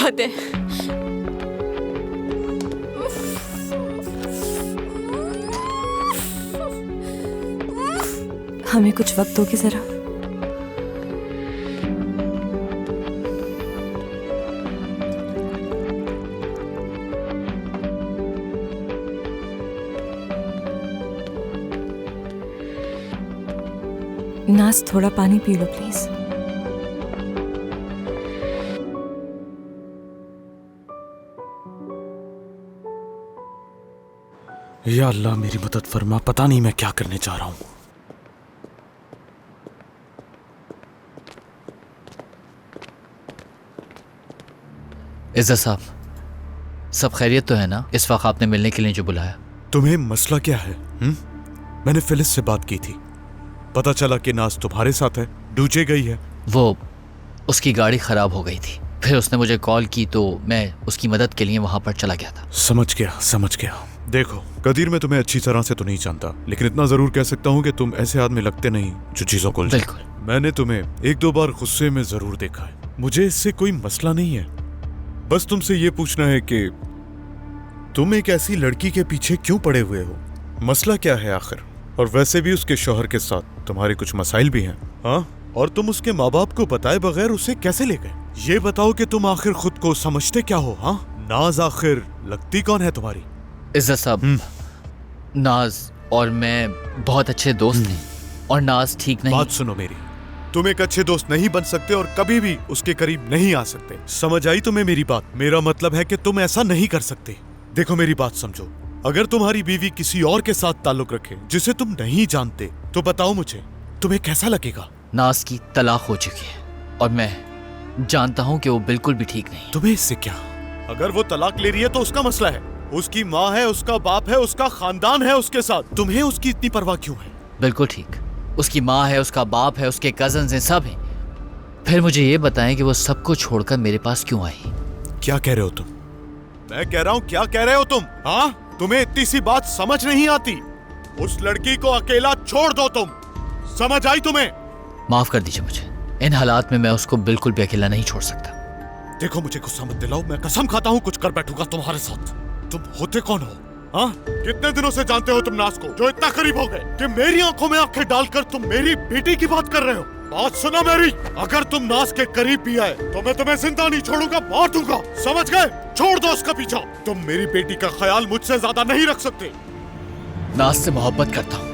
हद है। हमें कुछ वक्त दोगे जरा? नाज, थोड़ा पानी पी लो प्लीज। या अल्लाह मेरी मदद फरमा, पता नहीं मैं क्या करने जा रहा हूं। इज्जत साहब, सब खैरियत तो है ना? इस वक्त आपने मिलने के लिए जो बुलाया। तुम्हें मसला क्या है? मैंने फिलिस से बात की थी, पता चला कि नाज तुम्हारे साथ है, डूजे गई है। वो उसकी गाड़ी खराब हो गई थी, फिर उसने मुझे कॉल की तो मैं उसकी मदद के लिए वहां पर चला गया था। समझ गया। देखो कदीर, मैं तुम्हें अच्छी तरह से तो नहीं जानता, लेकिन इतना जरूर कह सकता हूँ कि तुम ऐसे आदमी लगते नहीं जो चीजों को। बिल्कुल। मैंने तुम्हें एक दो बार गुस्से में जरूर देखा है। मुझे इससे कोई मसला नहीं है, बस तुमसे ये पूछना है कि तुम एक ऐसी लड़की के पीछे क्यों पड़े हुए हो? मसला क्या है आखिर? और वैसे भी उसके शौहर के साथ तुम्हारे कुछ मसाइल भी हैं, हाँ? और तुम उसके माँ बाप को बताए बगैर उसे कैसे ले गए? ये बताओ कि तुम आखिर खुद को समझते क्या हो? हाँ, नाज आखिर लगती कौन है तुम्हारी? इज्जत साहब, नाज और मैं बहुत अच्छे दोस्त हैं और नाज ठीक नहीं। बात सुनो मेरी, तुम एक अच्छे दोस्त नहीं बन सकते और कभी भी उसके करीब नहीं आ सकते। समझ आई तुम्हें मेरी बात? मेरा मतलब है कि तुम ऐसा नहीं कर सकते। देखो मेरी बात समझो, अगर तुम्हारी बीवी किसी और के साथ ताल्लुक रखे जिसे तुम नहीं जानते, तो बताओ मुझे तुम्हें कैसा लगेगा? नाज की तलाक हो चुकी है और मैं जानता हूं कि वो बिल्कुल भी ठीक नहीं। तुम्हें इससे क्या? अगर वो तलाक ले रही है तो उसका मसला है, उसकी माँ है, उसका बाप है, उसका खानदान है उसके साथ। तुम्हें उसकी इतनी परवाह क्यों है? बिल्कुल ठीक, उसकी माँ है, उसका बाप है, उसके कजन्स हैं, सब हैं। फिर मुझे ये बताएं कि वो सबको छोड़कर मेरे पास क्यों आई? क्या कह रहे हो तुम? मैं कह रहा हूँ, क्या कह रहे हो तुम? हाँ, तुम्हें इतनी सी बात समझ नहीं आती? उस लड़की को अकेला छोड़ दो तुम। समझ आई तुम्हें? माफ कर दीजिए मुझे, इन हालात में मैं उसको बिल्कुल भी अकेला नहीं छोड़ सकता। देखो मुझे गुस्सा मत दिलाओ, मैं कसम खाता हूँ कुछ कर बैठूंगा तुम्हारे साथ। तुम होते कौन हो? हाँ, कितने दिनों से जानते हो तुम नाज को, जो इतना करीब हो गए कि मेरी आंखों में आंखें डालकर तुम मेरी बेटी की बात कर रहे हो? बात सुनो मेरी, अगर तुम नाज के करीब भी आए तो मैं तुम्हें जिंदा नहीं छोड़ूंगा, मार दूंगा। समझ गए? छोड़ दो उसका पीछा। तुम मेरी बेटी का ख्याल मुझसे ज्यादा नहीं रख सकते। नाज से मोहब्बत करता हूँ